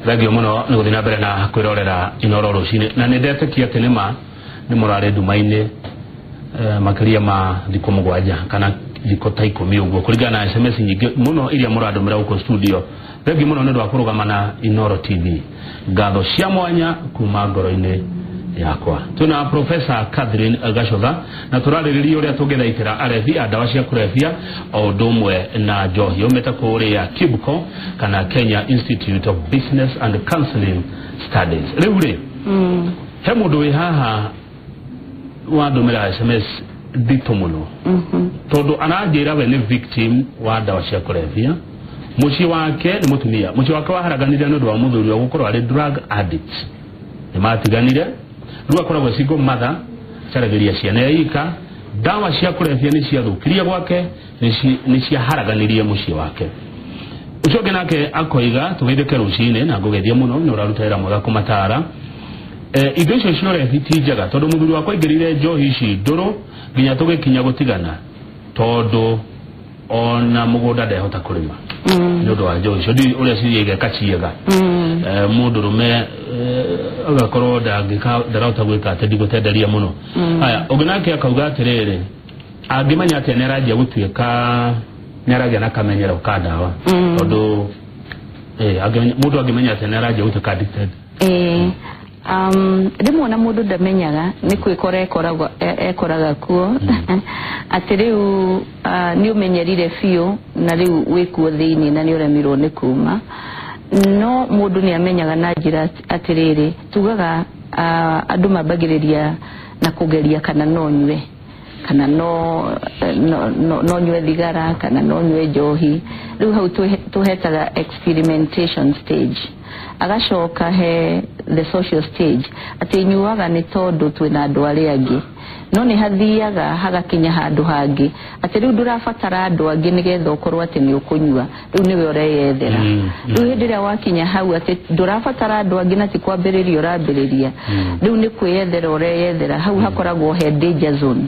Thagio muno ni guthina mbere na kwirorera Inoro rucini na ni ndetekia ati ni murare ndumaine makiria ma thiko mugwanja kana thiko ta 10 uguo kuringana na SMS nyingi muno iria muradumira uko studio. Thagio muno ni ndwa kurugama na Inoro TV ngatho cia mwanya kuma ngoro-ini yakwa. Tuna Professor Catherine Gacotha na turaririria uria tungethaitira arethi a ndawa cia kurefia o ndumwe na njohi umeta kuria KIBCO kana Kenya Institute of Business and Counseling Studies. Riu he mundu wi haha wa ndumira SMS dito muno tondu ananjira we ni victim wa ndawa cia kurefia. Muci wake ni mutumia, muci wake waharaganire ndu wa muthuri wa gukorwo ari drug addict. Ni matiganire ruwa koragwo single mother carageria ciana yaika dawa cia kurefia ni cia thukiria gwake ni cia haraganirie muci wake. Ucoge nake akoiga tugithike rucine na ngugethia muno ni urarutira mwega kumatara indo icio ciorethi ti njega tondu muthuri wakwa ingirire njohi ici nduru nginya tugikinya gutigana tondu ona mugunda ndehota kurima ndodo wa njohi icio ndi uria ciige kaciega mundu rume agakorwo ndarauta gwika ati ndigutenderia muno. Haya uginake akauga atiriri angimanya ati neragia gutuika neragia na kamenyero ka dawa tondu mundu angimenya ati neragia gutuika addicted. Rimwe na mundu ndamenyaga ni kwikora ekoraga kuo ati riu ni umenyerire fio na riu wikuo thiini na ni uremirwo ni kuma no mundu ni amenyaga na njira atiriri tugaga andu mabagiriria na kugeria kana no nywe kana no nywe thigara kana no nywe njohi riu hau tuhetaga experimentation stage agacoka he the social stage ati nyuaga ni tondu twina andu aria angi no ni hathiaga hagakinya handu hangi ati riu ndurafatara andu angi nigetha ukorwo ati ni ukunyua riu niwe ureyethera riu hindiria wakinya hau ati ndurafatara andu angi na ti kwambiriria urambiriria riu ni kwiyethera ureyethera hau hakoragwo he danger zone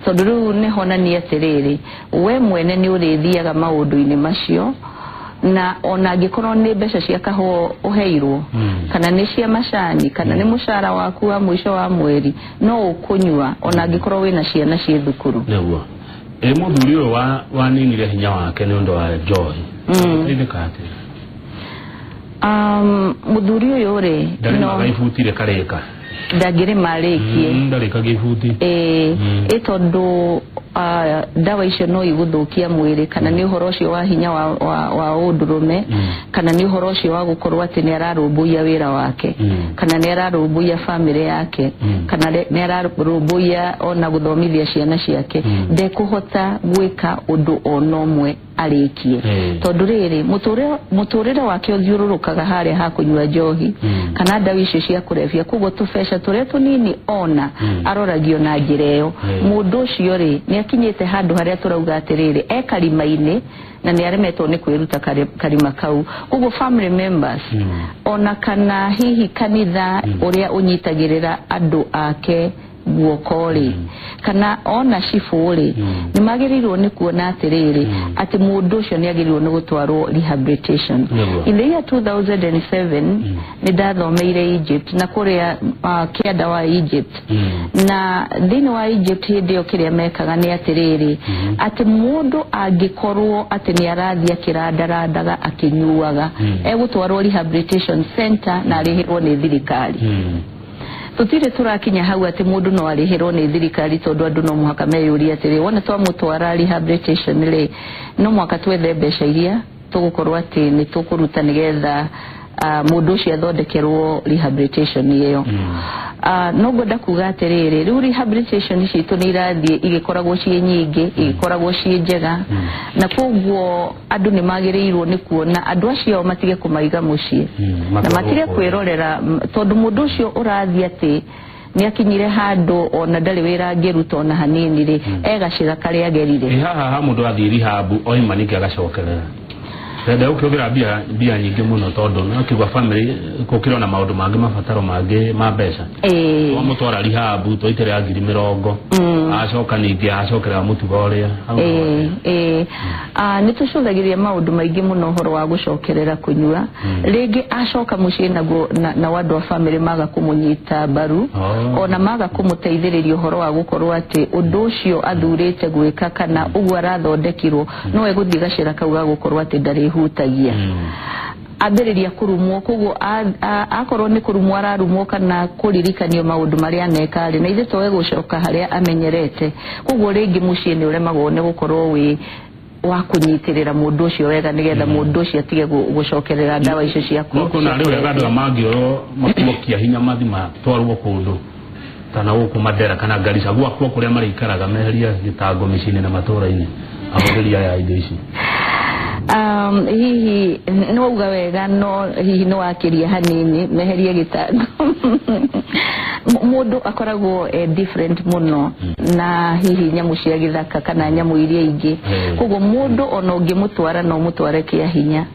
tondu riu ni honani atiriri we mwene ni urithiaga maundu-ini macio na ona angikorwo ni mbeca cia kaho uheirwo kana ni cia macani kana ni mushara waku wa mwisho wa mweri no ukunywa ona angikorwo wina ciana cie thukuru neguo muthuri uyu waninire hinya wake ni undu wa njohi ithikate muthuri uyu ri no gaifutire kareka ndagire marikie ndareka gifuti tondu dawa icio no iguthukia mwiri kana ni uhoro ucio wa hinya wa undurume kana ni uhoro ucio wa gukorwo ati ni ararumbuia wira wake kana ni ararumbuia family yake kana ni ararumbuia ona guthomithia ciana ciake ndekuhota gwika undu onomwe arikie tondu riri muturire wake uthiururukaga haria hakunywa njohi kana dawa icio cia kurefia kugo tufesha turia tunini ona aroragio na njira iyo mundu ucio ri ni akinyite handu haria turauga atiriri ekarimaine na ni aremetwo ni kwiruta karima kau kugo family members ona kana hihi kanitha uria unyitagirira andu ake guokori kana ona shifuri ni magirirwo ni kuona atiriri ati mundu ucio ni agirirwo ni gutwarwo rehabilitation in the year 2007 ni ndathomeire Egypt na kuria kianda wa Egypt na thini wa Egypt hindi yo kiria mekaga ni atiriri ati mundu angikorwo ati ni arathia kiradaradaga akinyuaga egutwarwo rehabilitation center na arihirwo ni thirikari tutire turakinya hau ati mundu no arihirwo ni thirikari tondu andu no muhaka meyuria atiri wona twamutwara rehabilitation ri no mwaka twethe mbeca iria tugukorwo ati ni tukuruta nigetha mundu ucio athondekerwo rehabilitation iyo no ngoda kuga atiriri riu rehabilitation citu ni irathie igikoragwo cie nyingi igikoragwo cie njega na koguo andu ni magirirwo ni kuona andu acio matige kumaiga mucie na matige kwirorera tondu mundu ucio urathie ati ni akinyire handu ona ndari wira ngeruta ona hanini ri egacira kari agerire haha mundu athii rehab oimanike agacokerera Rede ukiugira bia nyingi muno tondu no kigwa family kukira na maundu mangi mafataro mangi ma mbeca wa mutwara rehab twitere agiri 70 acoka ningi acokera mutugo uria ni nitucuthagiria maundu maingi muno horo wa gucokerera kunyua ringi acoka mucii na wandu wa family maga kumunyita baru ona maga kumuteithiriria horo wa gukorwo ati undu ucio athurite gwika kana ugu arathondekirwo no eguthii gacira kauga gukorwo ati ndari hutagia ambiriria kurumwo koguo akorwo ni kurumwo ararumwo kana kuririkanio maundu maria nekari na ithe towe gucoka haria amenyerete koguo ringi mucii ni uremagwo ni gukorwo wi wa kunyitirira mundu ucio wega nigetha mundu ucio atige gucokerera ndawa icio cia kuna riu andu amangiro makumokia hinya mathima twarwo kundu kana guku Madera kana Garissa gwakwo kuria mari ikaraga meheria gitango micini na matura-ini ahugiria ya indo ici hihi no uga wega no hihi no akiria hanini meherie gitango mundu akoragwo different muno na hihi nyamu cia githaka kana nyamu iria ingi koguo mundu ona ungimutwara no mutware kia hinya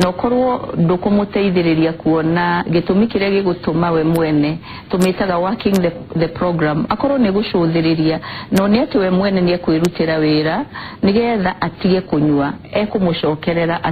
no korwo ndukumuteithiriria kuona gitumi kiria gigutuma we mwene tumitaga working the program akorwo ni gucuthiriria no ni ati we mwene ni ekwirutira wira nigetha atige kunyua ekumucokerera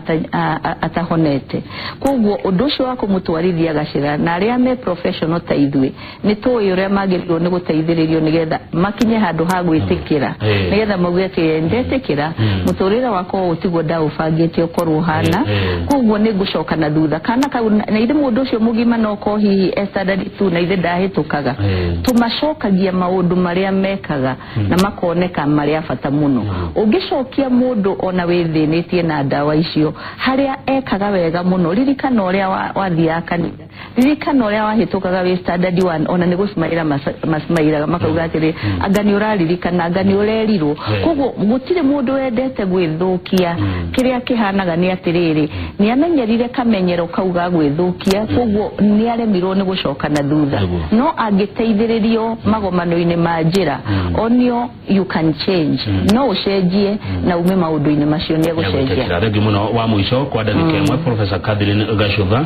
atahonete koguo undu ucio wa kumutwarithia gacira na aria me professional ta ithwe ni toyo ria magirwo ni guteithiririo nigetha makinye handu ha gwitikira nigetha mauge ati ndetikira muturira wako utigwo ndaufangite ukorwo hana koguo ni gucoka na thutha kana kau na ithe mundu ucio mugima no ko hihi estadadi tu na ithe ndahitukaga tumacokagia maundu maria mekaga na makoneka maria bata muno ungicokia mundu ona withinitie na ndawa icio haria ekaga wega muno ririkana uria wathia kanitha ririkana uria wahitukaga wi standard 1 ona ni gusimaira masimaira makauga atiri agani uraririkana agani urerirwo koguo gutire mundu wendete gwithukia kiria kihanaga ni atiriri ni amenyerire kamenyero kauga gwithukia koguo ni aremirwo ni gucoka na thutha no angiteithiririo magomano-ini ma njira onio you can change no ucenjie na ume maundu-ini macio ni gucenjia regi muno wa muico kwa ndagika imwe Professor Catherine Gacutha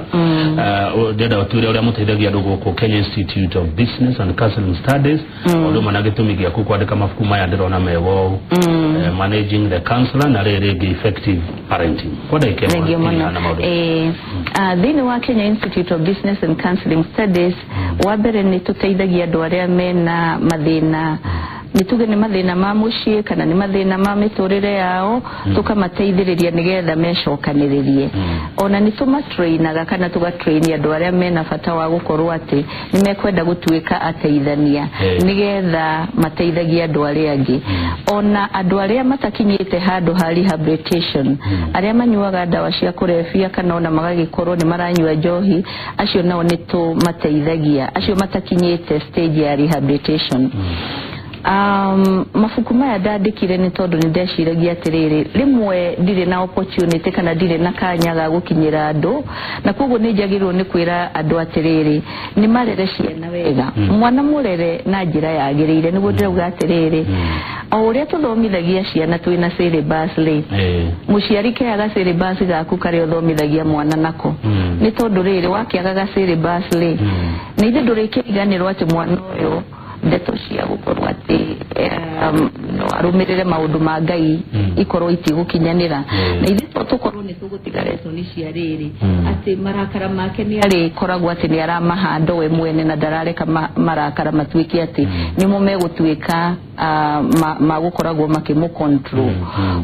ndenda utuire uria muteithagia andu guku Kenya Institute of Business and Counseling Studies ondo managitumi gia kwandika mafuku maya ndirona mego managing the counselor na rege effective parenting kwa ndagika imwe na maundu thini wa Kenya Institute of Business and Counseling Studies wabere ni tuteithagia andu aria mena mathina nituge ni mathina ma mucii kana ni mathina ma miturire yao tukamateithiriria nigetha mecokaniririe ona ni tumatrainaga kana tugatrainia andu aria mena bata wa gukorwo ati ni mekwenda gutuika ateithania nigetha mateithagia andu aria angi ona andu aria matakinyite handu ha rehabilitation aria manyuaga ndawa cia kurebia kana ona magagikorwo ni maranyua njohi acio nao ni tumateithagia acio matakinyite stage ya rehabilitation mafuku maya ndandikire ni tondu ni ndeciragia atiriri rimwe ndire na opportunity kana ndire na kanya ga gukinyira andu na koguo ni njagirwo ni kwira andu atiriri ni marere ciana wega mwana murere na njira yagiriire niguo ndirauga atiriri o uria tuthomithagia ciana twina syllabus ri muciari keaga syllabus gaku kare uthomithagia mwana nako ni tondu riri wakiaga ga syllabus ri ni ithe ndurikiganirwo ati mwana uyu ndeto cia gukorwo ati no arumirire maundu ma Ngai ikorwo itigukinyanira na ithe tukorwo ni tugutigaretwo ni ciariri ati marakara make ni ari koragwo ati ni aramahando we mwene na darareka marakara matuiki ati ni mo megutuika magukoragwo makimu control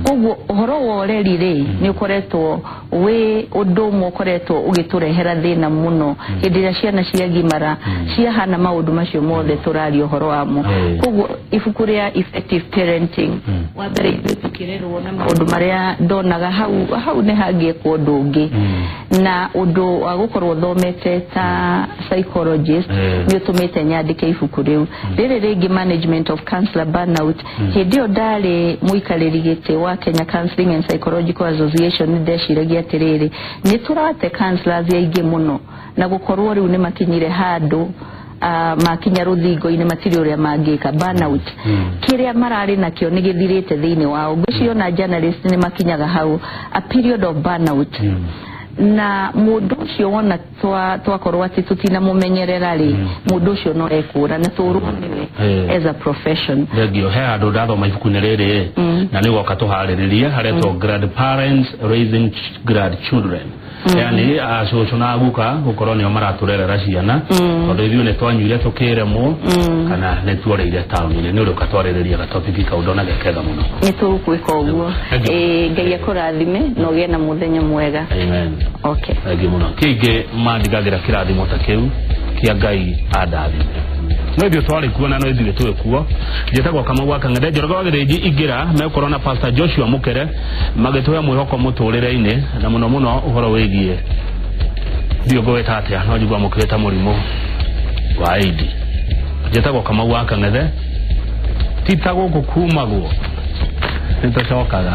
koguo uhoro wa oreri ni ukoretwo we undu mo ukoretwo ugiturehera thina muno hindira ciana ciagimara ciahana maundu macio mothe turario horo wamo koguo ibuku ria effective parenting wa mbere tukirerwo na maundu maria ndonaga hau ne hagie kwa ndungi na undu wa gukorwo thomete ta psychologist ni utumite nyandike ibuku riu riri ringi management of counselor burnout hindio ndari muikariri gite wa Kenya Counseling and Psychological Association ndeciragia atiriri ni turate counselors aingi muno na gukorwo riu ni makinyire handu makinya ruthingo-ini matiri uria mangika burnout kiria marari nakio ni githirite thiini wao gucio na journalist ni makinyaga hau a period of burnout na mundu ucio wona twakorwo ati tutina mumenyerera ri mundu ucio no ekura na turumiwe as a profession thegio he andu ndathoma ibuku-ini riri na ni goka tuhariririe haretwo grandparents raising grandchildren yani acucu na aguka gukorwo nio maraturerera ciana tondu ithuĩ nĩ twanyuire tukiremwo kana nĩ tuoreire taũni-inĩ nĩ ũrĩ ũkatwarĩrĩria gatopiki kau ndona gekega mũno nĩ tũgwĩka ũguo Ngai akũrathime na ũgĩe na mũthenya mwega amen okay thengi mũno kĩngĩ mandigagĩra kĩrathimo ta kĩu kĩa Ngai andathime no ithuĩ twarĩ kuo na no ithuĩ tũrĩ kuo njĩtagwo Kamau wa Kang'ethe Njoroge wa Gĩthĩnji ingĩra mekorwo na Pastor Joshua Mũkere magĩtũhe mwĩhoko mũtũrĩre-inĩ na mũno mũno ũhoro wĩgiĩ thiongo weta atĩa no njigua mũkĩrĩta mũrimũ wa AIDS njĩtagwo Kamau wa Kang'ethe tita gũkũ kumagwo nĩ tũcokaga